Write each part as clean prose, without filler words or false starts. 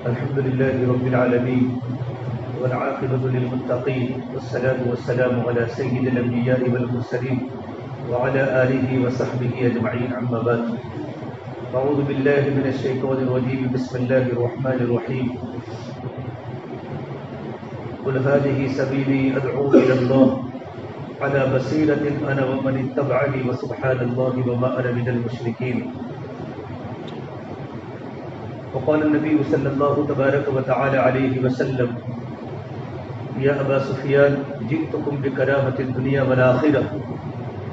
الحمد لله رب العالمين والعاقبة للمتقين والصلاة والسلام على سيد الأنبياء والمرسلين وعلى آله وصحبه أجمعين أما بعد أعوذ بالله من الشيطان الرجيم بسم الله الرحمن الرحيم قل هذه سبيلي أدعو إلى الله على بصيرة أنا ومن اتبعني وسبحان الله وما أنا من المشركين. وقال النبي صلى الله تبارك وتعالى عليه وسلم يا أبا سفيان جئتكم بكرامة الدنيا والآخرة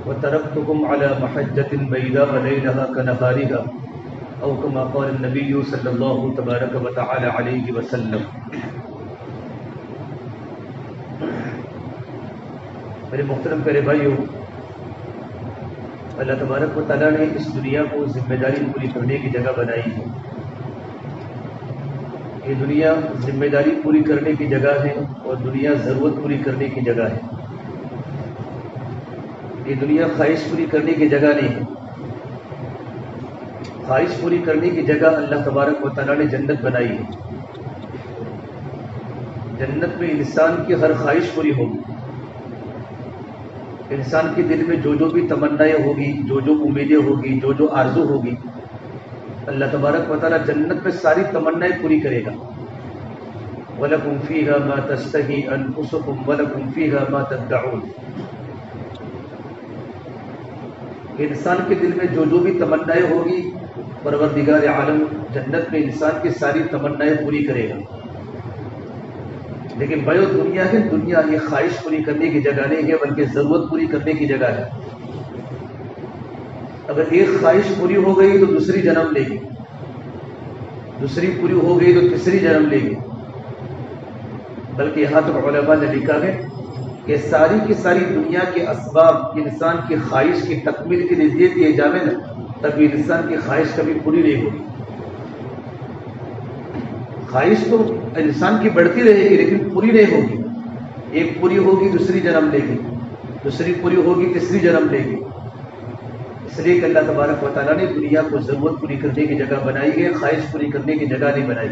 وتركتكم على محجة بيضاء ليلها كنهارها أو كما قال النبي صلى الله تبارك وتعالى عليه وسلم. میرے محترم پیارے بھائیوں، اللہ تبارک و تعالیٰ نے اس دنیا کو ذمہ داری پوری کرنے کی جگہ بنائی ہے. یہ دنیا ذمہ داری پوری کرنے کی جگہ ہے اور دنیا ضرورت پوری کرنے کی جگہ ہے. یہ دنیا خواہش پوری کرنے کی جگہ نہیں ہے. خواہش پوری کرنے کی جگہ اللہ تبارک و تعالیٰ نے جنت بنائی ہے. جنت میں انسان کی ہر خواہش پوری ہوگی. انسان کے دل میں جو بھی تمنائیں ہوگی، جو امیدیں ہوگی، جو آرزو ہوگی، اللہ تبارک و تعالیٰ جنت میں ساری تمنائیں پوری کرے گا. وَلَكُمْ فِيهَا مَا تَشْتَهِي أَنفُسُكُمْ وَلَكُمْ فِيهَا مَا تَدَّعُونَ. انسان کے دل میں جو بھی تمنائیں ہوگی، پروردگار عالم جنت میں انسان کی ساری تمنائیں پوری کرے گا. لیکن بھائیو، دنیا ہے، دنیا یہ خواہش پوری کرنے کی جگہ نہیں ہے بلکہ ضرورت پوری کرنے کی جگہ ہے. اگر ایک خواہش پوری ہو گئی تو دوسری جنم لے گی، دوسری پوری ہو گئی تو تیسری جنم لے گی. بلکہ یہاں تک علماء نے لکھا ہے کہ ساری کی ساری دنیا کے اسباب انسان کی خواہش کی تکمیل کے لیے دے دیے جاویں نا، تب انسان کی خواہش کبھی پوری نہیں ہوگی. خواہش تو انسان کی بڑھتی رہے گی لیکن پوری نہیں ہوگی. ایک پوری ہوگی دوسری جنم لے گی، دوسری پوری ہوگی تیسری جنم لے گی. اس لیے کہ اللہ تبارک و تعالیٰ نے دنیا کو ضرورت پوری کرنے کی جگہ بنائی ہے، خواہش پوری کرنے کی جگہ نہیں بنائی.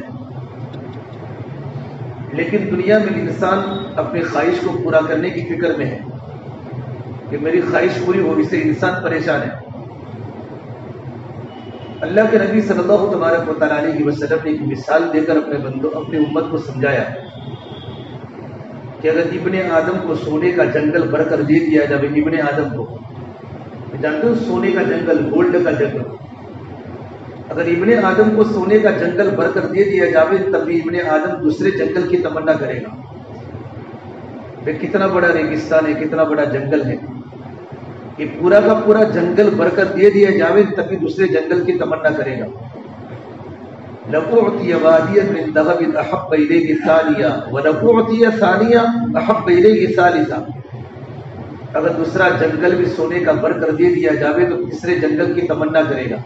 لیکن دنیا میں انسان اپنی خواہش کو پورا کرنے کی فکر میں ہے کہ میری خواہش پوری ہو، اس سے انسان پریشان ہے. اللہ کے نبی صلی اللہ تبارک و تعالیٰ علیہ وسلم نے ایک مثال دے کر اپنے امت کو سمجھایا کہ اگر ابن آدم کو سونے کا جنگل بھر کر دے دیا جائے، ابن آدم کو جانتے ہو سونے کا جنگل، گولڈ کا جنگل، اگر ابن آدم کو سونے کا جنگل بھر کر دے دیا جائے تب بھی ابن آدم دوسرے جنگل کی تمنا کرے گا. کتنا بڑا ریگستان ہے، کتنا بڑا جنگل ہے، یہ پورا کا پورا جنگل بھر کر دے دیا جائے تب بھی دوسرے جنگل کی تمنا کرے گا. لَأُعْطِيَ وَادِيًا مِّن ذَهَبٍ أَحَبَّ إِلَيْهِ ثَانِيًا وَلَأُعْطِيَ ثَانِيًا أَحَبَّ إِلَيْهِ ثَالِثًا. اگر دوسرا جنگل بھی سونے کا بھر کر دے دیا جائے تو تیسرے جنگل کی تمنا کرے گا.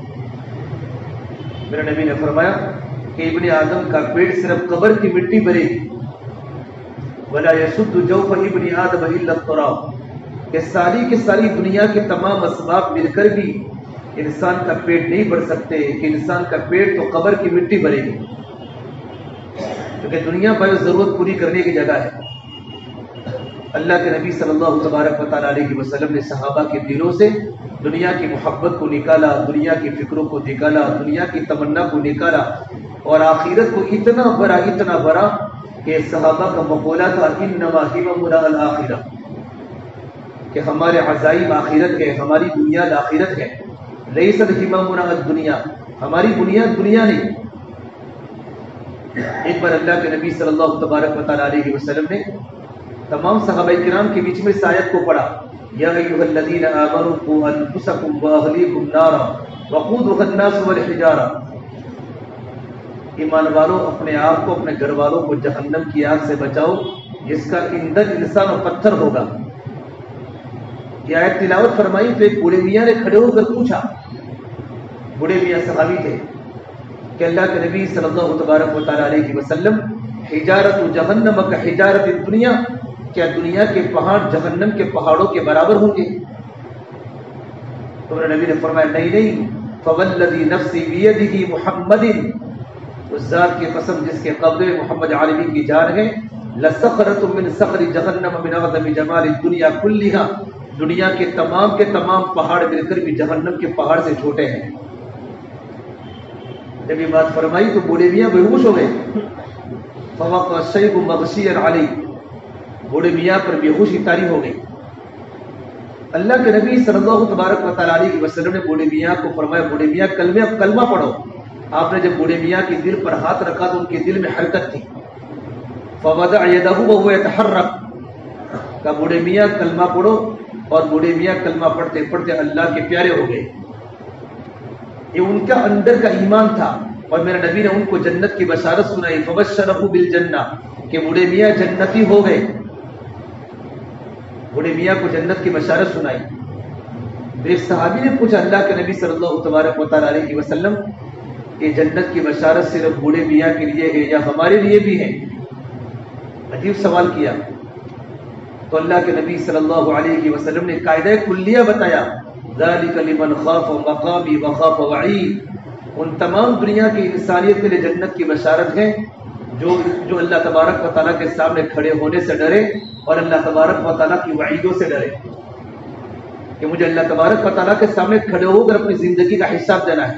میرے نبی نے فرمایا کہ ابن آدم کا پیٹ صرف قبر کی مٹی بھرے گی. وَلَا يَسُدُّ جَوْفَ ابن آدم إِلَّا التُّرَابُ. کہ ساری کی ساری دنیا کے تمام اسباب مل کر بھی انسان کا پیٹ نہیں بھر سکتے کہ انسان کا پیٹ تو قبر کی مٹی بھرے گی. کیونکہ دنیا پر ضرورت پوری کرنے کی جگہ ہے. اللہ کے نبی صلی اللہ تبارک و تعالیٰ علیہ وسلم نے صحابہ کے دلوں سے دنیا کی محبت کو نکالا، دنیا کی فکروں کو نکالا، دنیا کی تمنا کو نکالا اور آخرت کو اتنا بڑا کہ صحابہ کا مقولہ تھا انما ہممنا الآخرہ، کہ ہمارے عزائم آخرت ہے، ہماری بنیاد آخرت ہے. لیست ہممنا الدنیا، ہماری بنیاد دنیا نہیں. ایک بار اللہ کے نبی صلی اللہ تبارک و تعالیٰ علیہ وسلم نے تمام صحابہ کرام کے بیچ میں اس آیت کو پڑھا، یا ایھا الذین آمنوا قوا انفسکم واہلیکم نارا وقودھا الناس والحجارہ. ایمان والوں، اپنے آپ کو، اپنے گھر والوں کو جہنم کی آگ سے بچاؤ جس کا ایندھن انسان اور پتھر ہوگا. یہ آیت تلاوت فرمائی تو ایک بوڑھے میاں نے کھڑے ہو کر پوچھا، بوڑھے میاں صحابی تھے، کہ اللہ کے نبی صلی اللہ تبارک و تعالیٰ علیہ وسلم حجارت جہنم کا حجارت الدنیا، کیا دنیا کے پہاڑ جہنم کے پہاڑوں کے برابر ہوں گے؟ تو میرے نبی نے فرمایا نہیں، فوالذی نفسی بیدہ محمد اس ذات کی قسم جس کے قبضے میں محمد عالمی کی جان ہے، لَصَخْرَةٌ مِّن صَخْرِ جَهَنَّمَ مِنْ أَعْظَمِ جَمَالِ الدُّنْيَا كُلِّهَا، دنیا کے تمام پہاڑ مل کر بھی جہنم کے پہاڑ سے چھوٹے ہیں۔ جب یہ بات فرمائی تو بوڑھے میاں بےہوش ہو گئے۔ فَوَقَعَ الشَّيْبُ مَغْشِيًّا عَلَيْهِ، بوڑھے میاں پر بےہوشی طاری ہو گئی۔ اللہ کے نبی صلی اللہ تبارک و تعالیٰ علیہ وسلم نے بوڑھے میاں کو فرمایا، بوڑھے میاں کلمہ پڑھو۔ آپ نے جب بوڑھے میاں کے دل پر ہاتھ رکھا تو ان کے دل میں حرکت تھی۔ فَوَضَعَ يَدَهُ وَهُوَ يَتَحَرَّكُ، کہ بوڑھے میاں کلمہ پڑھو، اور بوڑھے میاں کلمہ پڑھتے پڑھتے اللہ کے پیارے ہو گئے۔ یہ ان کا اندر کا ایمان تھا، اور میرے نبی نے ان کو جنت کی بشارت سنائی، فَبَشَّرَهُ بِالْجَنَّةِ، کہ بوڑھے میاں جنتی ہو گئے۔ بوڑھے میاں کو جنت کی بشارت سنائی۔ ایک صحابی نے پوچھا اللہ کے نبی صلی اللہ تبارک و تعالیٰ علیہ وسلم، یہ جنت کی بشارت صرف بوڑھے میاں کے لیے ہے یا ہمارے لیے بھی ہے؟ عجیب سوال کیا۔ تو اللہ کے نبی صلی اللہ علیہ وسلم نے قاعدہ کلیہ بتایا، ذَلِكَ لِمَنْ خَافَ مَقَامِي وَخَافَ وَعِيدِ، ان تمام دنیا کی انسانیت کے لیے جنت کی بشارت ہے جو اللہ تبارک و تعالیٰ کے سامنے کھڑے ہونے سے ڈرے اور اللہ تبارک و تعالیٰ کی وعیدوں سے ڈرے، کہ مجھے اللہ تبارک و تعالیٰ کے سامنے کھڑے ہو کر اپنی زندگی کا حساب دینا ہے۔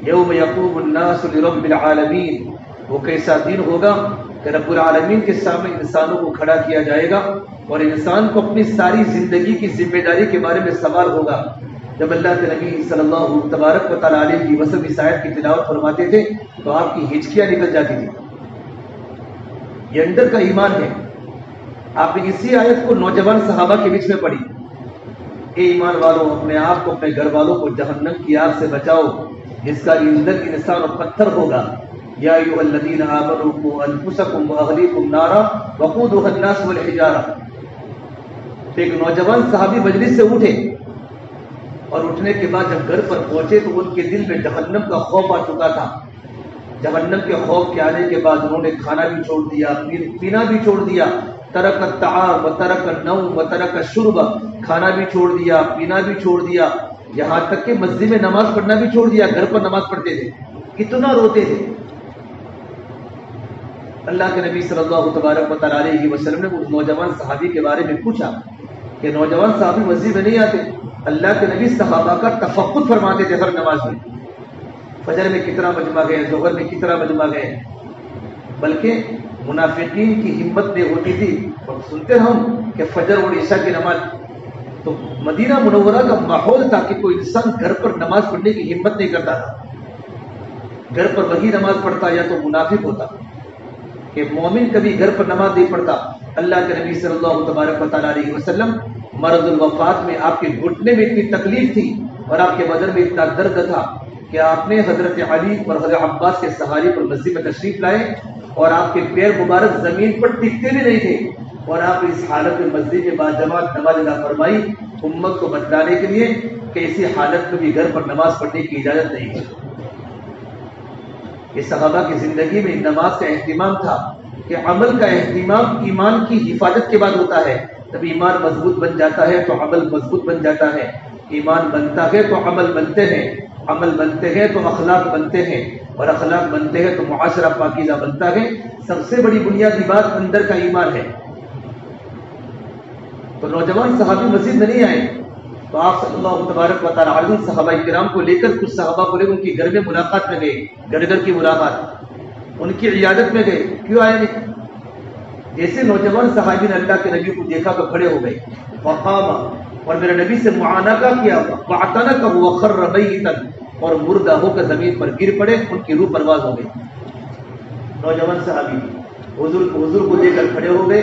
یوم یقوم الناس لرب العالمین، وہ کیسا دن ہوگا کہ رب العالمین کے سامنے انسانوں کو کھڑا کیا جائے گا، اور انسان کو اپنی ساری زندگی کی ذمہ داری کے بارے میں سوال ہوگا۔ جب اللہ کے نبی صلی اللہ تبارک و تعالیٰ علیہ وسلم اس آیت کی تلاوت فرماتے تھے تو آپ کی ہچکیاں نکل جاتی تھی۔ یہ اندر کا ایمان ہے۔ آپ نے اسی آیت کو نوجوان صحابہ کے بیچ میں پڑھی، اے ایمان والوں، اپنے آپ کو اپنے گھر والوں کو جہنم کی آگ سے بچاؤ جس کا ایندھن انسان اور پتھر ہوگا۔ یا ایھا الذین آمنوا قوا انفسکم واہلیکم نارا وقودھا الناس والحجارہ۔ ایک نوجوان صحابی مجلس سے اٹھے، اور اٹھنے کے بعد جب گھر پر پہنچے تو ان کے دل میں جہنم کا خوف آ چکا تھا۔ جہنم کے خوف کے آنے کے بعد انہوں نے کھانا بھی چھوڑ دیا، پینا بھی چھوڑ دیا، ترک الطعام وترک النوم وترک الشرب، کھانا بھی چھوڑ دیا، پینا بھی چھوڑ دیا، یہاں تک کہ مسجد میں نماز پڑھنا بھی چھوڑ دیا، گھر پر نماز پڑھتے تھے، کتنا روتے تھے۔ اللہ کے نبی صلی اللہ تبارک و تعالیٰ علیہ وسلم نے اس نوجوان صحابی کے بارے میں پوچھا کہ نوجوان صحابی مسجد میں نہیں آتے؟ اللہ کے نبی صحابہ کا تفقد فرماتے تھے ہر نماز میں، فجر میں کتنا مجمع گئے، ظہر میں کتنا مجمع گئے، بلکہ منافقین کی ہمت نہیں ہوتی تھی۔ اور سنتے ہم کہ فجر اور عشاء کی نماز، تو مدینہ منورہ کا ماحول تھا کہ کوئی انسان گھر پر نماز پڑھنے کی ہمت نہیں کرتا تھا۔ گھر پر وہی نماز پڑھتا یا تو منافق ہوتا، کہ مومن کبھی گھر پر نماز نہیں پڑھتا۔ اللہ کے نبی صلی اللہ تبارک و تعالیٰ علیہ وسلم مرض الوفات میں آپ کے گھٹنے میں اتنی تکلیف تھی اور آپ کے بدن میں اتنا درد تھا کہ آپ نے حضرت علی اور حضرت عباس کے سہارے پر مسجد میں تشریف لائے، اور آپ کے پیر مبارک زمین پر ٹکتے بھی نہیں تھے، اور آپ اس حالت میں مسجد میں باجماعت نماز ادا فرمائی امت کو بتلانے کے لیے کہ اسی حالت میں بھی گھر پر نماز پڑھنے کی اجازت نہیں ہے۔ یہ صحابہ کی زندگی میں نماز کا اہتمام تھا کہ عمل کا اہتمام ایمان کی حفاظت کے بعد ہوتا ہے، جب ایمان مضبوط بن جاتا ہے تو عمل مضبوط بن جاتا ہے، ایمان بنتا ہے تو عمل بنتے ہیں، عمل بنتے ہیں تو اخلاق بنتے ہیں، اور اخلاق بنتے ہیں تو معاشرہ پاکیزہ بنتا ہے۔ سب سے بڑی بنیادی بات اندر کا ایمان ہے۔ تو نوجوان صحابی مسجد میں نہیں آئے تو آپ صلی اللہ تبارک و تعالیٰ علیہ صحابہ کرام کو لے کر، کچھ صحابہ کو لے کر ان کے گھر میں ملاقات میں گئے، گھر گھر کی ملاقات، ان کی عیادت میں گئے۔ کیوں آئے نہیں؟ جیسے نوجوان صحابی نے اللہ کے نبی کو دیکھا تو کھڑے ہو گئے، فقام، اور میرے نبی سے معانقہ کیا، واعتنقہ وخر میتا، اور مردہ ہو کر زمین پر گر پڑے، ان کی روح پرواز ہو گئی۔ نوجوان صحابی حضور کو دیکھ کر کھڑے ہو گئے،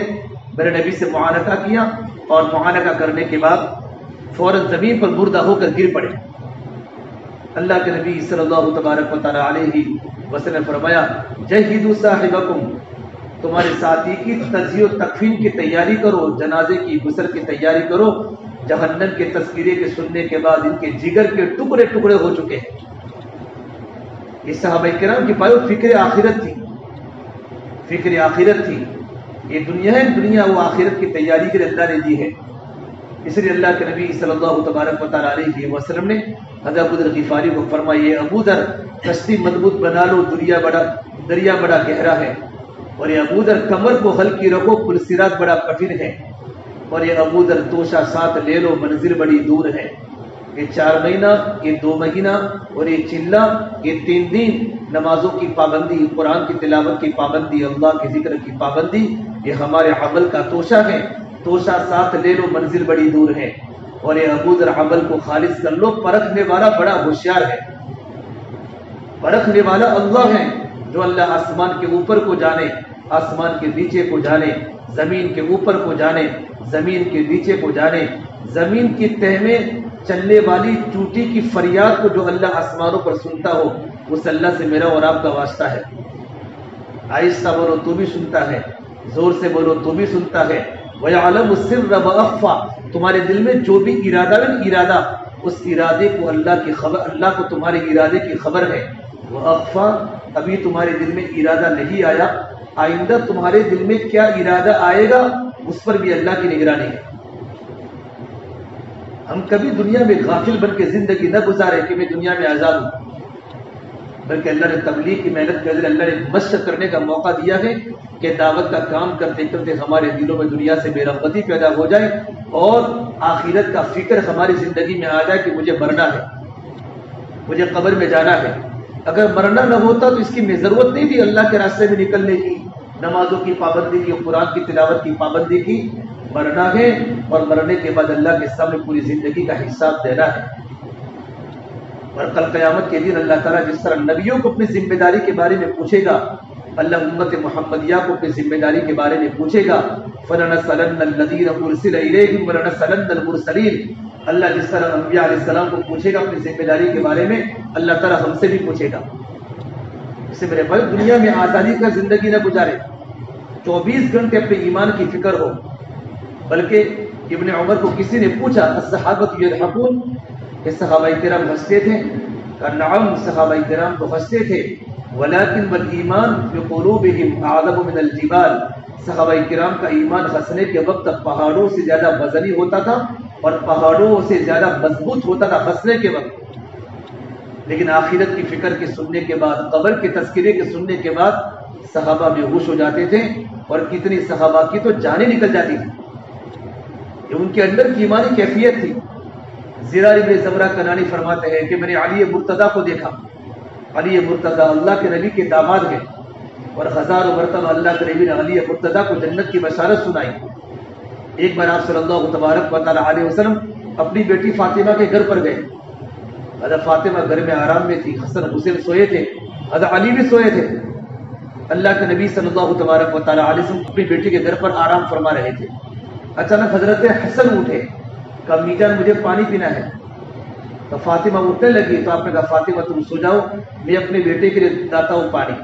میرے نبی سے معانقہ کیا، اور معانقہ کرنے کے بعد فوراً زمین پر مردہ ہو کر گر پڑے۔ اللہ کے نبی صلی اللہ تبارک و تعالیٰ علیہ وسلم نے فرمایا، جہدوا صاحبکم، تمہارے ساتھی کی تجزیہ و تکفین کی تیاری کرو، جنازے کی غسل کی تیاری کرو، جہنم کے تذکرے کے سننے کے بعد ان کے جگر کے ٹکڑے ٹکڑے ہو چکے ہیں۔ یہ صحابہ کرام کی پایو فکر آخرت تھی، فکر آخرت تھی۔ یہ دنیا ہے، دنیا وہ آخرت کی تیاری کے لیے اللہ نے دی ہے۔ اس لیے اللہ کے نبی صلی اللہ تبارک و تعالیٰ علیہ وسلم نے حضرت ابو ذر غفاری کو فرمائیے ابو ذر کشتی مضبوط بنا لو، دریا بڑا گہرا ہے، اور یہ ابو ذر کمر کو ہلکی رکھو، پل صراط بڑا کٹھن ہے، اور یہ ابو ذر توشہ ساتھ لے لو، منزل بڑی دور ہے۔ یہ 4 مہینہ، یہ 2 مہینہ، اور یہ چلہ، یہ 3 دن نمازوں کی پابندی، قرآن کی تلاوت کی پابندی، اللہ کے ذکر کی پابندی، یہ ہمارے عمل کا توشہ ہے۔ توشہ ساتھ لے لو، منزل بڑی دور ہے، اور یہ ابو ذر عمل کو خالص کر لو۔ پرکھنے والا بڑا ہوشیار ہے، پرکھنے والا اللہ ہے، جو اللہ آسمان کے اوپر کو جانے، آسمان کے نیچے کو جانے، زمین کے اوپر کو جانے، زمین کے نیچے کو جانے، زمین کی تہ میں چلنے والی چوٹی کی فریاد کو جو اللہ آسمانوں پر سنتا ہو، اس اللہ سے میرا اور آپ کا واسطہ ہے۔ آہستہ بولو تو بھی سنتا ہے، زور سے بولو تو بھی سنتا ہے۔ وَيَعْلَمُ السِّرَّ وَأَخْفَى، تمہارے دل میں جو بھی ارادہ ہے، ارادہ، اس ارادے کو اللہ کی خبر، اللہ کو تمہارے ارادے کی خبر ہے۔ وَأَخْفَى، ابھی تمہارے دل میں ارادہ نہیں آیا، آئندہ تمہارے دل میں کیا ارادہ آئے گا اس پر بھی اللہ کی نگرانی ہے۔ ہم کبھی دنیا میں غافل بن کے زندگی نہ گزارے کہ میں دنیا میں آزاد ہوں، بلکہ اللہ نے تبلیغ کی محنت کے ذریعے اللہ نے مشق کرنے کا موقع دیا ہے کہ دعوت کا کام کرتے کرتے ہمارے دلوں میں دنیا سے بے رغبتی پیدا ہو جائے اور آخرت کا فکر ہماری زندگی میں آ جائے کہ مجھے مرنا ہے، مجھے قبر میں جانا ہے۔ اگر مرنا نہ ہوتا تو اس کی ضرورت نہیں تھی اللہ کے راستے میں نکلنے کی، نمازوں کی پابندی کی، قرآن کی تلاوت کی پابندی کی۔ مرنا ہے، اور مرنے کے بعد اللہ کے سامنے پوری زندگی کا حساب دینا ہے۔ اور کل قیامت کے دن اللہ تعالیٰ جس طرح نبیوں کو اپنی ذمہ داری کے بارے میں پوچھے گا، اللہ امت محمدیہ کو اپنی ذمہ داری کے بارے میں پوچھے گا۔ فَلَنَسْأَلَنَّ الَّذِينَ أُرْسِلَ إِلَيْهِمْ وَلَنَسْأَلَنَّ الْمُرْسَلِينَ، اللہ جس طرح انبیاء علیہ السلام کو پوچھے گا اپنی ذمہ داری کے بارے میں، اللہ تعالیٰ ہم سے بھی پوچھے گا۔ اس سے میرے بھائی دنیا میں آزادی کا زندگی نہ گزارے، 24 گھنٹے اپنے ایمان کی فکر ہو۔ بلکہ ابن عمر کو کسی نے پوچھا الصحابۃ یضحکون، کہ صحابہ کرام ہنستے تھے؟ کہا نعم، صحابہ کرام تو ہنستے تھے، ولیکن والایمان فی قلوبہم اعظم من الجبال، صحابہ کرام کا ایمان ہنسنے کے وقت پہاڑوں سے زیادہ وزنی ہوتا تھا اور پہاڑوں سے زیادہ مضبوط ہوتا تھا ہنسنے کے وقت۔ لیکن آخرت کی فکر کے سننے کے بعد، قبر کے تذکرے کے سننے کے بعد صحابہ بے ہوش ہو جاتے تھے، اور کتنی صحابہ کی تو جانیں نکل جاتی تھی۔ یہ ان کے اندر کی ایمانی کیفیت تھی۔ زرار ابن زمرہ کنانی فرماتے ہیں کہ میں نے علی مرتضیٰ کو دیکھا، علی مرتضیٰ اللہ کے نبی کے داماد ہیں، اور ہزاروں مرتبہ اللہ کے نبی نے علی مرتضیٰ کو جنت کی بشارت سنائی۔ ایک بار آپ صلی اللہ تبارک و تعالیٰ علیہ وسلم اپنی بیٹی فاطمہ کے گھر پر گئے، حضرت فاطمہ گھر میں آرام میں تھی، حسن حسین سوئے تھے، حضرت علی بھی سوئے تھے۔ اللہ کے نبی صلی اللہ تبارک و تعالیٰ علیہ وسلم اپنی بیٹی کے گھر پر آرام فرما رہے تھے۔ اچانک حضرت حسن اٹھے، کہا امی جان مجھے پانی پینا ہے۔ تو فاطمہ اٹھنے لگی تو آپ نے کہا فاطمہ تم سو جاؤ، میں اپنے بیٹے کے لیے لاتا ہوں پانی۔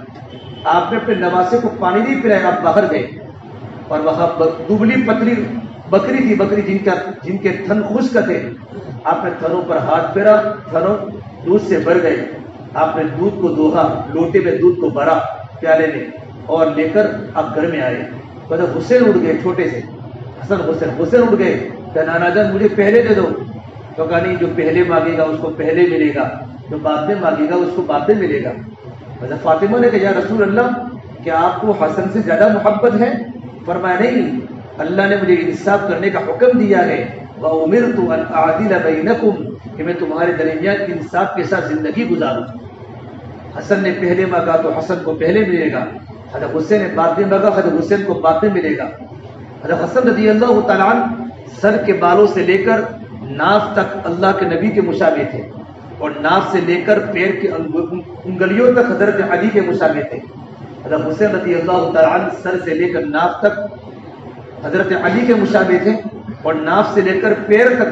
آپ نے اپنے نواسے کو پانی نہیں پلایا، آپ باہر گئے، اور وہاں دبلی پتلی بکری تھی، بکری جن کے تھن خشک تھے، آپ نے تھنوں پر ہاتھ پھیرا، تھنوں دودھ سے بھر گئے۔ آپ نے دودھ کو دوہا، لوٹے میں دودھ کو بھرا پیالے میں، اور لے کر آپ گھر میں آئے۔ تو حسین اٹھ گئے، چھوٹے سے حسن حسین اٹھ گئے کہ نانا جان مجھے پہلے دے دو۔ تو کہا نہیں، جو پہلے مانگے گا اس کو پہلے ملے گا، جو بعد میں مانگے گا اس کو بعد میں ملے گا۔ حضرت فاطمہ نے کہا یا رسول اللہ کیا آپ کو حسن سے زیادہ محبت ہے؟ فرمایا نہیں، اللہ نے مجھے انصاف کرنے کا حکم دیا ہے، وَأُمِرْتُ أَنْ أَعْدِلَ بَيْنَكُمْ، کہ میں تمہارے درمیان انصاف کے ساتھ زندگی گزاروں۔ حسن نے پہلے مانگا تو حسن کو پہلے ملے گا، حضرت حسین نے بعد میں مانگا، حضرت حسین کو بعد میں ملے گا۔ حضرت حسن رضی اللہ تعالیٰ عنہ سر کے بالوں سے لے کر ناف تک اللہ کے نبی کے مشابہ تھے، اور ناف سے لے کر پیر کی انگلیوں تک حضرت علی کے مشابہ تھے۔ حضرت حسین رضی اللہ تعالیٰ عنہ سر سے لے کر ناف تک حضرت علی کے مشابہ تھے، اور ناف سے لے کر پیر تک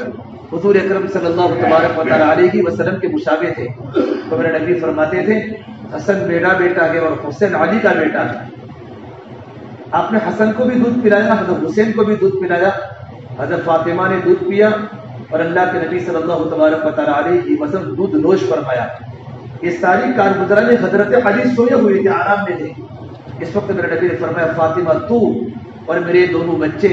حضور اکرم صلی اللہ تبارک و تعالیٰ علیہ وسلم کے مشابہ تھے۔ تو میرے نبی فرماتے تھے حسن میرا بیٹا ہے اور حسین علی کا بیٹا ہے۔ آپ نے حسن کو بھی دودھ پلایا، حضرت حسین کو بھی دودھ پلایا، حضرت فاطمہ نے دودھ پیا، اور اللہ کے نبی صلی اللہ تبارک و تعالیٰ علیہ وسلم دودھ نوش فرمایا۔ یہ ساری کارگزاری میں حضرت علی سوئے ہوئے تھے، آرام میں تھے۔ اس وقت میرے نبی نے فرمایا فاطمہ تو اور میرے دونوں بچے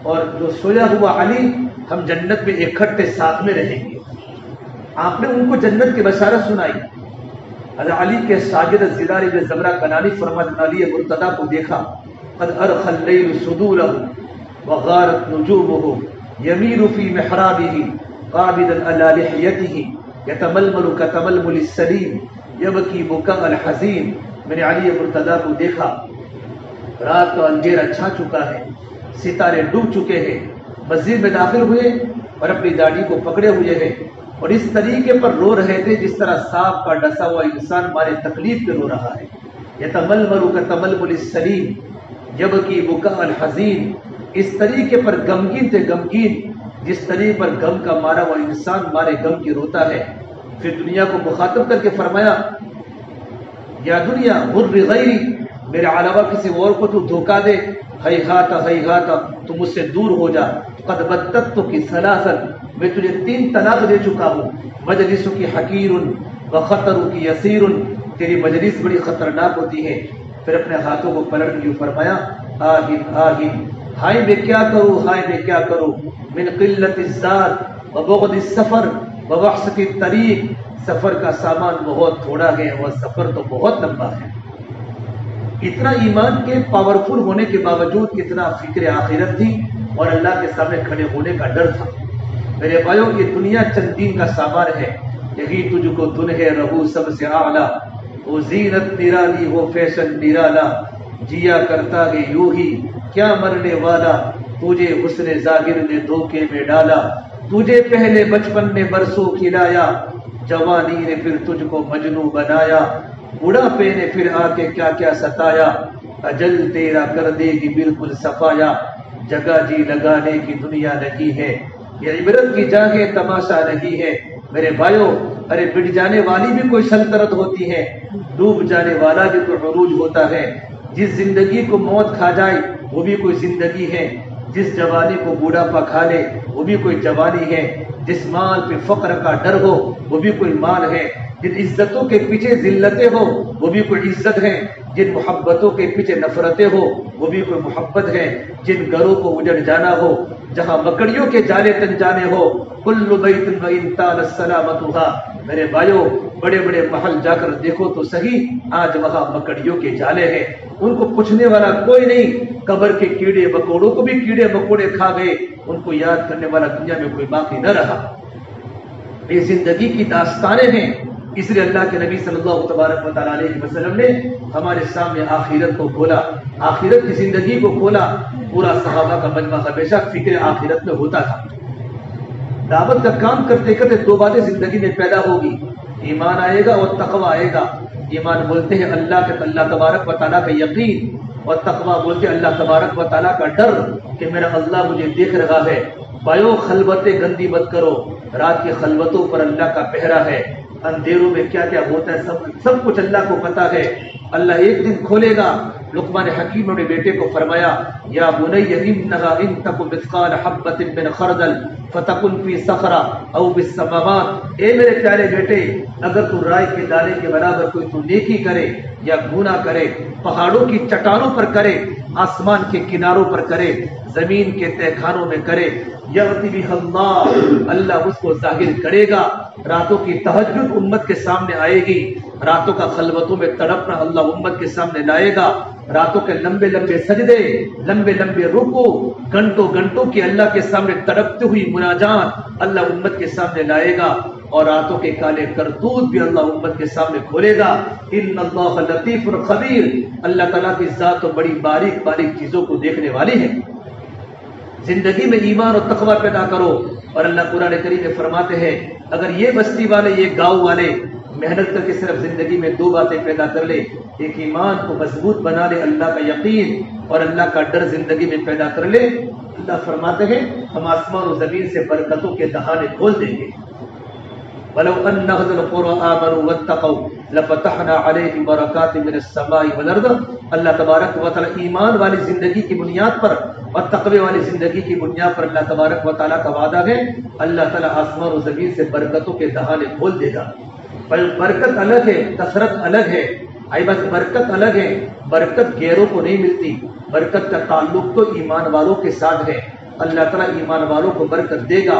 اور جو سویا ہوا علی، ہم جنت میں اکٹھے ساتھ میں رہیں گے۔ آپ نے ان کو جنت کی بشارت سنائی۔ حضرت علی کے شاگرد زرار بن زمرہ کنانی فرماتے ہیں علی مرتضیٰ کو دیکھا، قد ارخى الليل صدوره وغارت نجومه يميل في محرابه قابضا على لحيته يتململ كتململ السليم يبكي بكاء الحزين۔ میں نے علی مرتضیٰ کو دیکھا، رات کا اندھیرا چھا چکا ہے، ستارے ڈوب چکے ہیں، مسجد میں داخل ہوئے اور اپنی داڑھی کو پکڑے ہوئے ہیں اور اس طریقے پر رو رہے تھے جس طرح سانپ کا ڈسا ہوا انسان ہمارے تکلیف پہ رو رہا ہے۔ یتململ کتململ السلیم یبکی بکاء الحزین، اس طریقے پر غمگین تھے، غمگین جس طریقے پر غم کا مارا ہوا انسان مارے غم کی روتا ہے۔ پھر دنیا کو مخاطب کر کے فرمایا، یا دنیا غر غیری، میرے علاوہ کسی اور کو تو دھوکا دے، ہیہات ہیہات، تو مجھ سے دور ہو جا، قد بدتت کی سلاسل، میں تجھے 3 طلاق دے چکا ہوں، مجلس کی حقیر و خطر کی یسیر، تیری مجلس بڑی خطرناک ہوتی ہے۔ پھر اپنے ہاتھوں کو پلٹ کے فرمایا، آہن آہن، ہائے میں کیا کروں، ہائے میں کیا کروں، من قلت الزاد و بغض السفر و وحشت الطریق، سفر کا سامان بہت تھوڑا ہے اور سفر تو بہت لمبا ہے۔ اتنا ایمان کے پاورفل ہونے کے باوجود اتنا فکر آخرت تھی اور اللہ کے سامنے کھڑے ہونے کا ڈر تھا۔ میرے بھائیوں، یہ دنیا چند دن کا سامان ہے، یہی تجھ کو دن ہے رہو سب سے اعلیٰ، وہ زینت نرالی ہو فیشن نرالا، جیا کرتا ہے یوں ہی کیا مرنے والا، تجھے حسن ظاہر نے دھوکے میں ڈالا، تجھے پہلے بچپن نے برسوں کھلایا، جوانی نے پھر تجھ کو مجنوں بنایا، بڑھاپے نے پھر آ کے کیا کیا ستایا، اجل تیرا کر دے گی بالکل صفایا، جگہ جی لگانے کی دنیا نہیں ہے، یہ عبرت کی جگہ تماشا نہیں ہے۔ میرے بھائیوں، ارے بٹ جانے والی بھی کوئی سلطنت ہوتی ہے، ڈوب جانے والا بھی کوئی عروج ہوتا ہے، جس زندگی کو موت کھا جائے وہ بھی کوئی زندگی ہے، جس جوانی کو بوڑھاپا کھا لے وہ بھی کوئی جوانی ہے، جس مال پہ فقر کا ڈر ہو وہ بھی کوئی مال ہے، جن عزتوں کے پیچھے ذلتیں ہو وہ بھی کوئی عزت ہے، جن محبتوں کے پیچھے نفرتیں ہو وہ بھی کوئی محبت ہے، جن گھروں کو اجڑ جانا ہو، جہاں مکڑیوں کے جالے تن جانے ہو، کل بیت وان طالت سلامتها، میرے بھائیوں بڑے بڑے محل جا کر دیکھو تو صحیح، آج وہاں مکڑیوں کے جالے ہیں، ان کو پوچھنے والا کوئی نہیں، قبر کے کیڑے مکوڑوں کو بھی کیڑے مکوڑے کھا گئے، ان کو یاد کرنے والا دنیا میں کوئی باقی نہ رہا۔ یہ زندگی کی داستانیں ہیں، اس لیے اللہ کے نبی صلی اللہ تبارک و تعالیٰ علیہ وسلم نے ہمارے سامنے آخرت کو کھولا، آخرت کی زندگی کو کھولا۔ پورا صحابہ کا مجمع ہمیشہ فکر آخرت میں ہوتا تھا۔ دعوت کا کام کرتے کرتے 2 باتیں زندگی میں پیدا ہوگی، ایمان آئے گا اور تقوی آئے گا۔ ایمان بولتے ہیں اللہ تبارک و تعالیٰ کا یقین، اور تقوی بولتے ہیں اللہ تبارک و تعالیٰ کا ڈر کہ میرا اللہ مجھے دیکھ رہا ہے۔ بھائیو، خلوتیں گندی مت کرو، رات کی خلوتوں پر اللہ کا پہرا ہے، اندھیروں میں کیا کیا ہوتا ہے سب کچھ اللہ کو پتا ہے۔ اللہ ایک دن کھولے گا۔ لقمان حکیم نے اپنے بیٹے کو فرمایا، یا بنی انھا ان تک مثقال حبۃ من خردل فتکن فی صخرہ او بالسماوات، اے میرے پیارے بیٹے، اگر تو رائے کے دانے کے برابر کوئی تو نیکی کرے یا گناہ کرے، پہاڑوں کی چٹانوں پر کرے، آسمان کے کناروں پر کرے، زمین کے تہہ خانوں میں کرے، یأتی بہ اللہ، اللہ اس کو ظاہر کرے گا۔ راتوں کی تہجد امت کے سامنے آئے گی، راتوں کا خلوتوں میں تڑپنا اللہ امت کے سامنے لائے گا، راتوں کے لمبے لمبے سجدے، لمبے لمبے رکوع، گھنٹوں گھنٹوں کی اللہ کے سامنے تڑپتی ہوئی مناجات اللہ امت کے سامنے لائے گا، اور راتوں کے کالے کرتوت بھی اللہ امت کے سامنے کھولے گا۔ ان اللہ لطیف خبیر، اللہ تعالیٰ کی ذات تو بڑی باریک باریک چیزوں کو دیکھنے والی ہے۔ زندگی میں ایمان اور تقوی پیدا کرو، اور اللہ قرآن کریم میں فرماتے ہیں اگر یہ بستی والے، یہ گاؤں والے محنت کر کے صرف زندگی میں 2 باتیں پیدا کر لے، ایک ایمان کو مضبوط بنا لے، اللہ کا یقین اور اللہ کا ڈر زندگی میں پیدا کر لے، اللہ فرماتے ہیں ہم آسمان و زمین سے برکتوں کے دہانے کھول دیں گے۔ وَلَوْ أَنَّ أَهْلَ الْقُرَىٰ آمَنُوا وَاتَّقَوْا لَفَتَحْنَا عَلَيْهِمْ بَرَكَاتٍ مِّنَ السَّمَاءِ وَالْأَرْضِ، اللہ تبارک و تعالیٰ ایمان والی زندگی کی بنیاد پر اور تقوی والی زندگی کی بنیاد پر اللہ تبارک و تعالیٰ کا وعدہ ہے، اللہ تعالیٰ آسمان و زمین سے برکتوں کے دہانے کھول دے گا۔ پر برکت الگ ہے، کثرت الگ ہے، بس برکت الگ ہے، برکت غیروں کو نہیں ملتی، برکت کا تعلق تو ایمان والوں کے ساتھ ہے۔ اللہ تعالیٰ ایمان والوں کو برکت دے گا،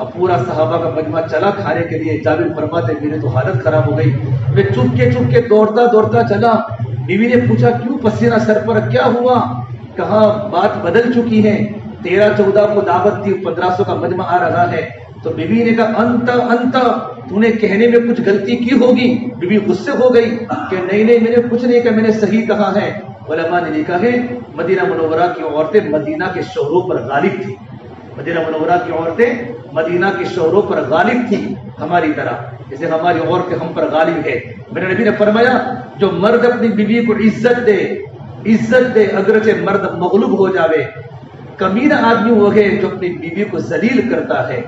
اب پورا صحابہ کا مجمع چلا کھانے کے لیے. جابر فرماتے میرے تو حالت خراب ہو گئی, میں چپ کے دوڑتا دوڑتا چلا. بیوی نے پوچھا کیوں پسینہ سر پر, کیا ہوا؟ کہا بات بدل چکی ہے, 13-14 کو دعوت تھی, 1500 کا مجمع آ رہا ہے. تو بیوی نے کہا انت تو نے کہنے میں کچھ غلطی کی ہوگی. بیوی غصے ہو گئی کہ نہیں میں نے کچھ نہیں کہا, میں نے صحیح کہا ہے. علماء نے لکھا ہے مدینہ منورہ کی عورتیں مدینہ کے شوہروں پر غالب تھی. مدینہ منورہ کی عورتیں مدینہ کے شوہروں پر غالب تھی, ہماری طرح جیسے ہماری عورتیں ہم پر غالب ہے. میرے نبی نے فرمایا جو مرد اپنی بیوی کو عزت دے اگرچہ مرد مغلوب ہو جاوے. کمینہ آدمی وہ ہے جو اپنی بیوی کو ذلیل کرتا ہے,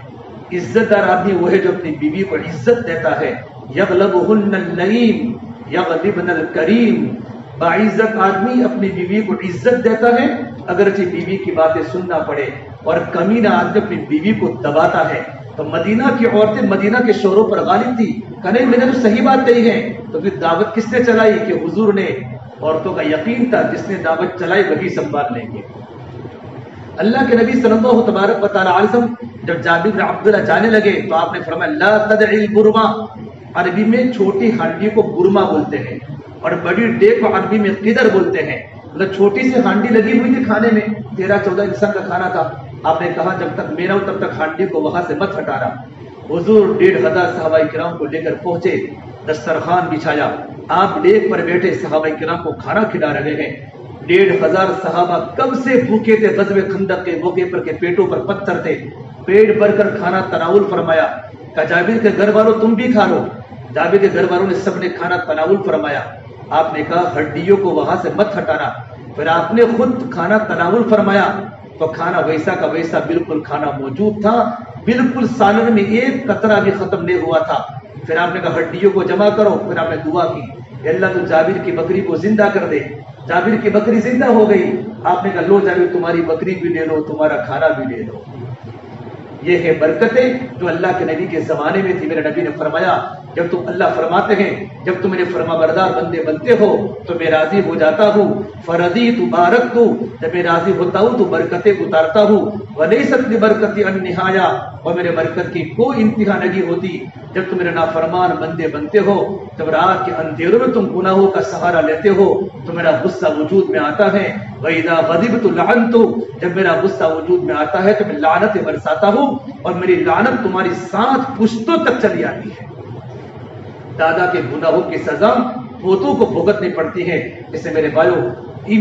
عزت دار آدمی وہ ہے جو اپنی بیوی کو عزت دیتا ہے. یغلبہن اللئیم یغلبن الکریم, باعزت آدمی اپنی بیوی کو عزت دیتا ہے اگرچہ بیوی کی باتیں سننا پڑے, اور کمینہ آدمی اپنی بیوی کو دباتا ہے. تو مدینہ کی عورتیں مدینہ کے شوہروں پر غالب تھی. کہ نہیں میں نے تو صحیح بات کہی ہے. تو پھر دعوت کس نے چلائی؟ کہ حضور نے. عورتوں کا یقین تھا جس نے دعوت چلائی وہی سنبھال لیں گے. اللہ کے نبی صلی اللہ تبارک و تعالی علیہ وسلم جب جابر بن عبداللہ جانے لگے تو آپ نے فرمایا لا تدعی البرما. عربی میں چھوٹی ہانڈی کو برما بولتے ہیں اور بڑی ڈیگ کو عربی میں قدر بولتے ہیں. مطلب چھوٹی سی ہانڈی لگی ہوئی تھی کھانے میں, 13-14 انسان کا کھانا تھا. آپ نے کہا جب تک میرا ہوں تب تک ہانڈی کو وہاں سے مت ہٹانا. حضور 1500 صحابہ کرام کو لے کر پہنچے, دسترخوان بچھایا, آپ ڈیگ پر بیٹھے صحابہ کرام کو کھانا کھلا رہے ہیں. 1500 صحابہ کب سے بھوکے تھے, غزوہ خندق کے موقع پر کے پیٹوں پر پتھر تھے. پیٹ بھر کر کھانا تناول فرمایا. کہ جابر کے گھر والوں تم بھی کھا لو. جابر کے گھر والوں نے سب نے کھانا تناول فرمایا. آپ نے کہا ہڈیوں کو وہاں سے مت ہٹانا. پھر آپ نے خود کھانا تناول فرمایا تو کھانا ویسا کا ویسا بالکل کھانا موجود تھا, بالکل سالن میں ایک قطرہ بھی ختم نہیں ہوا تھا. پھر آپ نے کہا ہڈیوں کو جمع کرو. پھر آپ نے دعا کی اللہ تو جابر کی بکری کو زندہ کر دے. جابر کی بکری زندہ ہو گئی. آپ نے کہا لو جابر تمہاری بکری بھی لے لو, تمہارا کھانا بھی لے لو. یہ ہے برکتیں جو اللہ کے نبی کے زمانے میں تھی. میرے نبی نے فرمایا جب تم اللہ فرماتے ہیں جب تم میرے فرما بردار بندے بنتے ہو تو میں راضی ہو جاتا ہوں. فرضیت بارکت, جب میں راضی ہوتا ہوں تو برکتیں اتارتا ہوں. ولیست لبرکتی النہایا, اور میرے برکت کی کوئی انتہا نہیں ہوتی. جب تم میرے نافرمان بندے بنتے ہو, جب رات کے اندھیروں میں تم گناہوں کا سہارا لیتے ہو تو میرا غصہ وجود میں آتا ہے. وَإِذَا غَضِبْتُ لَعَنْتُ, جب میرا غصہ وجود میں آتا ہے تو میں لعنت برساتا ہوں, اور میری لعنت تمہاری 7 پشتوں تک چلی آتی ہے. دادا کے گناہوں کی سزا پوتوں کو بھگتنی پڑتی ہے. اس سے میرے بھائیو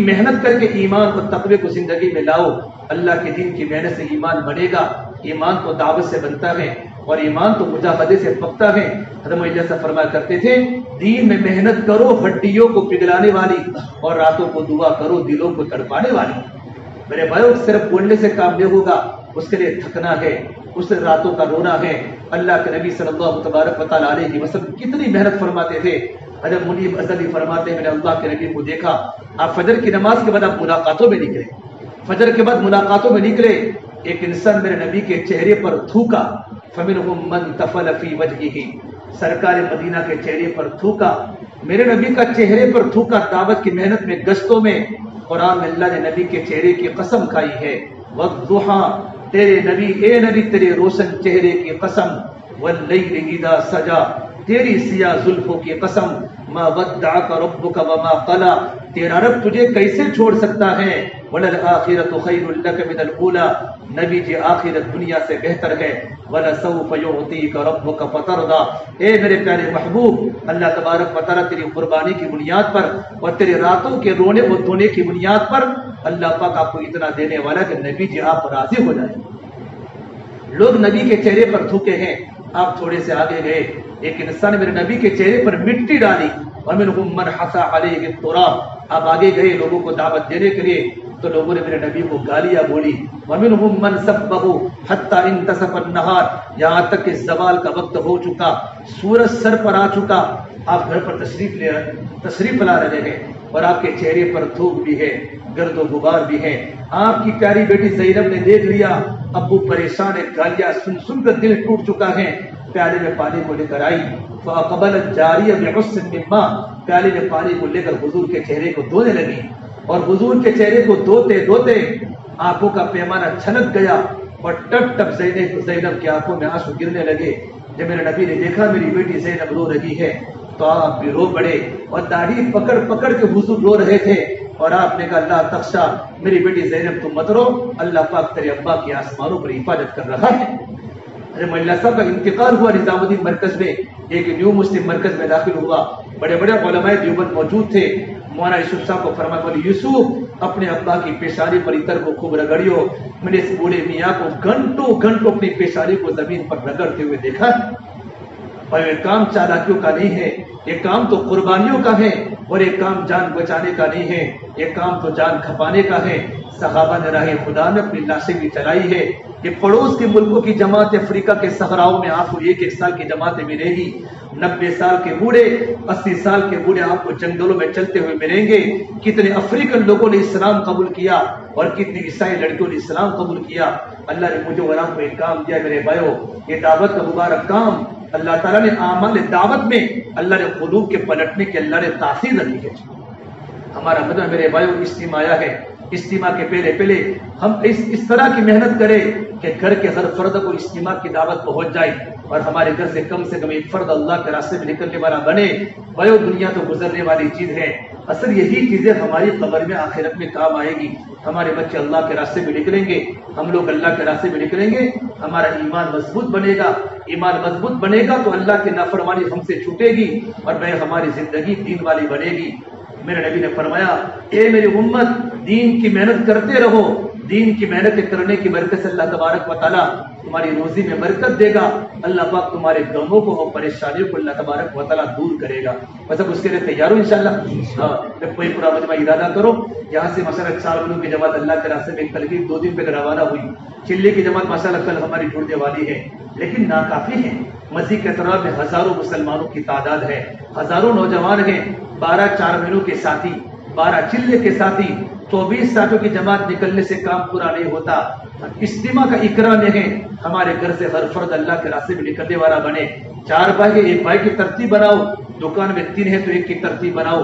محنت کر کے ایمان اور تقوی کو زندگی میں لاؤ. اللہ کے دین کی محنت سے ایمان بنے گا. ایمان تو دعوت سے بنتا ہے اور ایمان تو مجاہدے سے پکتا ہے. حضرت علی جیسا فرمایا کرتے تھے دین میں محنت کرو ہڈیوں کو پگھلانے والی, اور راتوں کو دعا کرو دلوں کو تڑپانے والی. میرے بھائیو صرف بولنے سے کام نہیں ہوگا, اس کے لیے تھکنا ہے, اس سے راتوں کا رونا ہے. اللہ کے نبی صلی اللہ تبارک و تعالی علیہ وسلم کتنی محنت فرماتے تھے. حضرت منیب ازلی فرماتے ہیں میں نے اللہ کے نبی کو دیکھا, آپ فجر کی نماز کے بعد آپ ملاقاتوں میں نکلے. فجر کے بعد ملاقاتوں میں نکلے, ایک انسان میرے نبی کے چہرے پر تھوکا. فمنہم من تفل فی وجہہ, سرکار مدینہ کے چہرے پر تھوکا. میرے نبی کا چہرے پر تھوکا دعوت کی محنت میں گشتوں میں. قرآن میں اللہ نے نبی کے چہرے کی قسم کھائی ہے والضحیٰ, تیرے نبی اے نبی تیرے روشن چہرے کی قسم. واللیل اذا سجا, تیری سیاہ زلفوں کی قسم. ما ودعک ربک وما قلا, تیرا رب تجھے کیسے چھوڑ سکتا ہے. وللآخرۃ خیر لک من الاولی, نبی جی آخرت دنیا سے بہتر ہے. ولسوف یعطیک ربک فترضی, اے میرے پیارے محبوب اللہ تبارک و تعالی تیری قربانی کی بنیاد پر اور تیرے راتوں کے رونے و دھونے کی بنیاد پر اللہ پاک آپ کو اتنا دینے والا کہ نبی جی آپ راضی ہو جائیں. لوگ نبی کے چہرے پر تھوکے ہیں, آپ تھوڑے سے آگے گئے, ایک انسان میرے نبی کے چہرے پر مٹی ڈالی. ومنہم من حصا علیہ التراب, آپ آگے گئے لوگوں کو دعوت دینے کے لیے تو لوگوں نے میرے نبی کو گالیاں بولی. ومنہم من سبہ حتی انتصف النہار, یہاں تک کہ زوال کا وقت ہو چکا, سورج سر پر آ چکا, آپ گھر پر تشریف لا رہے ہیں اور آپ کے چہرے پر تھوک بھی ہے, گرد و غبار بھی ہے. آپ کی پیاری بیٹی زینب نے دیکھ لیا, ابو پریشان ہے, گالیاں سن سن کر دل ٹوٹ چکا ہے. پیالے میں پانی کو لے کر آئی. فاقبلت جاریہ بغصن من ماء, پیالے میں پانی کو لے کر حضور کے چہرے کو دھونے لگی, اور حضور کے چہرے کو دھوتے دھوتے آنکھوں کا پیمانہ چھلک گیا, اور ٹپ ٹپ زینب کی آنکھوں میں آنسو گرنے لگے. جب میرے نبی نے دیکھا میری بیٹی زینب رو رہی ہے تو آپ بھی رو پڑے اور داڑھی پکڑ پکڑ کے حضور رو رہے تھے. اور آپ نے کہا اللہ تخشا میری بیٹی زینب تم مت رو، اللہ پاک تیرے ابا کی آسمانوں پر حفاظت کر رہا ہے. مولانا صاحب کا انتقال ہوا نظام الدین مرکز میں، ایک نیو مسلم مرکز میں داخل ہوا. بڑے بڑے علماء دیوبند موجود تھے. مولانا یوسف صاحب کو فرمایا بولے یوسف اپنے ابا کی پیشانی پر عطر کو خوب رگڑیو. میں نے اس بوڑھے میاں کو گھنٹوں گھنٹوں اپنی پیشانی کو زمین پر رگڑتے ہوئے دیکھا. اور یہ کام چالاکیوں کا نہیں ہے، یہ کام تو قربانیوں کا ہے، اور یہ کام جان بچانے کا نہیں ہے، یہ کام تو جان کھپانے کا ہے. صحابہ نے راہ خدا میں اپنی لاشیں بھی چلائی ہے. یہ پڑوس کے ملکوں کی جماعت افریقہ کے صحراؤں میں آپ کو ایک سال کی جماعتیں ملے گی. 90 سال کے بوڑھے 80 سال کے بوڑھے آپ کو جنگلوں میں چلتے ہوئے ملیں گے. کتنے افریقن لوگوں نے اسلام قبول کیا اور کتنی عیسائی لڑکیوں نے اسلام قبول کیا. اللہ نے مجھے اور آپ کو ایک کام دیا میرے بھائیو، یہ دعوت کا مبارک کام. اللہ تعالیٰ نے اعمال دعوت میں اللہ نے قلوب کے پلٹنے کی اللہ نے تاثیر رکھی ہے. ہمارا مطلب میرے بھائیو اجتماع آیا ہے. اجتماع کے پہلے ہم اس طرح کی محنت کریں کہ گھر کے ہر فرد کو اجتماع کی دعوت پہنچ جائے اور ہمارے گھر سے کم ایک فرد اللہ کے راستے میں نکلنے والا بنے. بھائیو دنیا تو گزرنے والی چیز ہے، اصل یہی چیزیں ہماری قبر میں آخرت میں کام آئے گی. ہمارے بچے اللہ کے راستے میں نکلیں گے، ہم لوگ اللہ کے راستے میں نکلیں گے، ہمارا ایمان مضبوط بنے گا. ایمان مضبوط بنے گا تو اللہ کی نافرمانی ہم سے چھوٹے گی اور ہماری زندگی دین والی بنے گی. میرے نبی نے فرمایا اے میری امت دین کی محنت کرتے رہو. دین کی محنت کرنے کی برکت سے اللہ تبارک و تعالیٰ تمہاری روزی میں برکت دے گا. اللہ پاک تمہارے غموں کو اور پریشانیوں کو اللہ تبارک و تعالیٰ دور کرے گا. بس اب اس کے لیے تیار ہو انشاءاللہ. کوئی پورا مجمع ارادہ کرو. یہاں سے ماشاءاللہ 4 بندوں کی جماعت اللہ کے راستے میں کل کی 2 دن پہ روانہ ہوئی. چلے کی جماعت ماشاءاللہ کل ہماری جڑنے والی ہے لیکن ناکافی ہے. مسجد کے طرف میں ہزاروں مسلمانوں کی تعداد ہے، ہزاروں نوجوان ہیں، 12 4 مہینوں کے ساتھی، 12 چلے کے ساتھی. 24 ساتھوں کی جماعت نکلنے سے کام پورا نہیں ہوتا. اجتماع کا اکرام ہے ہمارے گھر سے ہر فرد اللہ کے راستے میں نکلنے والا بنے. 4 بھائی ہے، 1 بھائی کی ترتیب بناؤ. دکان میں 3 ہے تو 1 کی ترتیب بناؤ.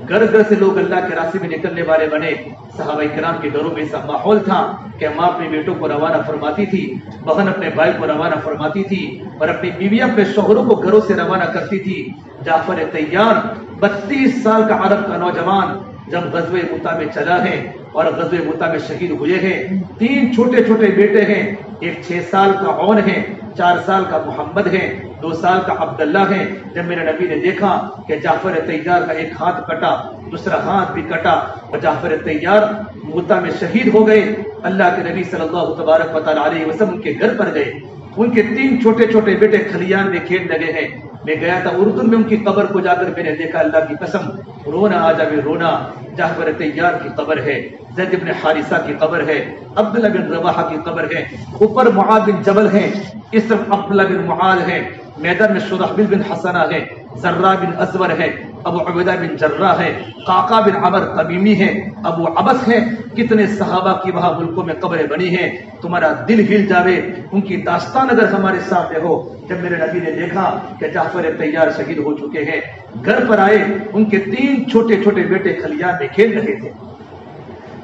گھر گھر سے لوگ اللہ کے راستے میں نکلنے والے بنے. صحابہ کرام کے گھروں میں ایسا ماحول تھا کہ ماں اپنے بیٹوں کو روانہ فرماتی تھی، بہن اپنے بھائی کو روانہ فرماتی تھی اور اپنی بیویاں اپنے شوہروں کو گھروں سے روانہ کرتی تھی. جعفر طیار 32 سال کا عرب کا نوجوان جب غزوہ موتا میں چلا ہے اور غزوہ موتا میں شہید ہوئے ہیں. 3 چھوٹے چھوٹے بیٹے ہیں، ایک 6 سال کا عون ہے، 4 سال کا محمد ہے، 2 سال کا عبداللہ ہے. جب میرے نبی نے دیکھا کہ جعفر طیار کا ایک ہاتھ کٹا، دوسرا ہاتھ بھی کٹا اور جعفر طیار موتا میں شہید ہو گئے، اللہ کے نبی صلی اللہ تبارک و تعالی علیہ وسلم ان کے گھر پر گئے. ان کے 3 چھوٹے چھوٹے بیٹے کھلیان میں کھیل لگے ہیں. میں گیا تھا اردن میں ان کی قبر کو جا کر میں نے دیکھا، اللہ کی قسم رونا آ جائے رونا. جعفر طیار کی قبر ہے، زید بن حارثہ کی قبر ہے، عبداللہ بن رواحہ کی قبر ہے، اوپر معاذ بن جبل ہے، اس طرف عبداللہ بن معاذ ہے، میدان میں شرحبیل بن حسنہ ہے، زرہ بن ازور ہے، ابو عبیدہ بن جراح ہے، قعقاع بن عمر تمیمی ہے، ابو عبس ہے. کتنے صحابہ کی وہاں ملکوں میں قبریں بنی ہیں. تمہارا دل ہل جاوے ان کی داستان اگر ہمارے سامنے ہو. جب میرے نبی نے دیکھا کہ جعفر طیار شہید ہو چکے ہیں، گھر پر آئے، ان کے 3 چھوٹے چھوٹے بیٹے کھلیان میں کھیل رہے تھے.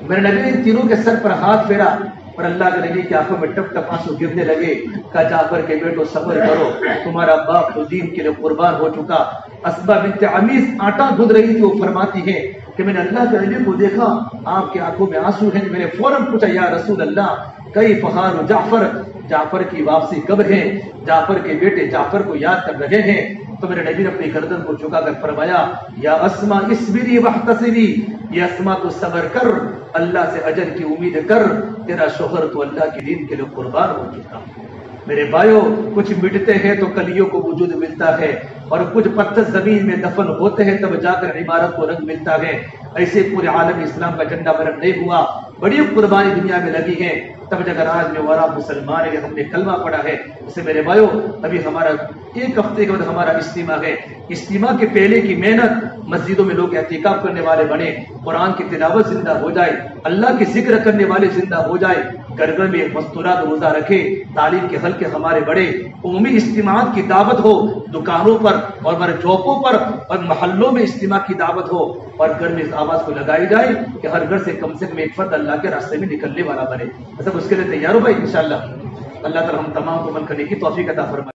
میرے نبی نے تینوں کے سر پر ہاتھ پھیرا اور اللہ کے نبی کی آنکھوں میں ٹپ ٹپ آنسو گرنے لگے. کہا جعفر کے بیٹو صبر کرو، تمہارا باپ تو دین کے لیے قربان ہو چکا. اسبا بنت عمیس آٹا گوندھ رہی تھی، وہ فرماتی ہے کہ میں نے اللہ کے نبی کو دیکھا، آپ کی آنکھوں میں آنسو ہیں. میں نے فوراً پوچھا یا رسول اللہ کئی فخار جعفر، جعفر کی واپسی کب ہے؟ جعفر کے بیٹے جعفر کو یاد کر رہے ہیں. تو میرے نبی نے اپنی گردن کو جھکا کر فرمایا یا اسما اصبری واحتسبی، یہ اسما تو صبر کر، اللہ سے اجر کی امید کر، تیرا شوہر تو اللہ کے دین کے لیے قربان ہو چکا. میرے بھائیو کچھ مٹتے ہیں تو کلیوں کو وجود ملتا ہے اور کچھ پتھر زمین میں دفن ہوتے ہیں تب جا کر عمارت کو رنگ ملتا ہے. ایسے پورے عالم اسلام کا جھنڈا بلند نہیں ہوا، بڑی قربانی دنیا میں لگی ہے تب جگہ آج میں ورا مسلمان ہے، ہم نے کلمہ پڑھا ہے. اسے میرے بھائیو ابھی ہمارا 1 ہفتے کے بعد ہمارا اجتماع ہے. اجتماع کے پہلے کی محنت، مسجدوں میں لوگ اعتکاف کرنے والے بنے، قرآن کی تلاوت زندہ ہو جائے، اللہ کی ذکر کرنے والے زندہ ہو جائے، گھر گھر میں مستورات روزہ رکھے، تعلیم کے حلقے ہمارے بڑے، عمومی اجتماعات کی دعوت ہو، دکانوں پر اور ہمارے چوکوں پر اور محلوں میں اجتماع کی دعوت ہو اور گھر میں اس آواز کو لگائی جائے کہ ہر گھر سے کم 1 فرد اللہ کے راستے میں نکلنے والا بنے. مطلب اس کے لیے تیار ہو بھائی انشاءاللہ. اللہ تعالی ہم تمام کو عمل کرنے کی توفیق عطا فرمائے.